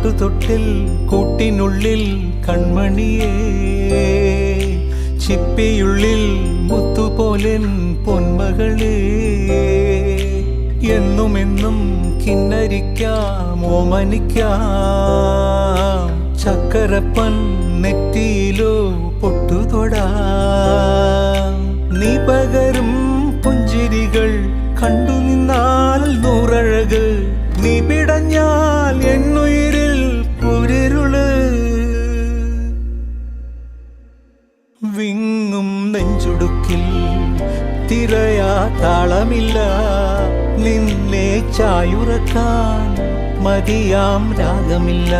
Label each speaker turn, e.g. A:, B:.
A: പാട്ടുതൊട്ടിൽ കൂട്ടിനുള്ളിൽ കൺമണിയേ, ചിപ്പിയുള്ളിൽ മുത്തുപോലെൻ പൊന്മകളേ, എന്നുമെന്നും കിന്നരിക്കാം ഓമനിക്കാം, ചക്കരപ്പൻ നെറ്റിയിലോ പൊട്ടുതൊടാം. നീ പകരും പുഞ്ചിരികൾ കണ്ടു നിന്നാൽ നൂറഴക്, നീ പിടഞ്ഞാൽ എന്നുയിരിൽ പുരിരുള്. വിങ്ങും നെഞ്ചുടുക്കിൽ തിരയാ താളമില്ല, നിന്നെ ചായുറക്കാൻ മതിയാം രാഗമില്ല.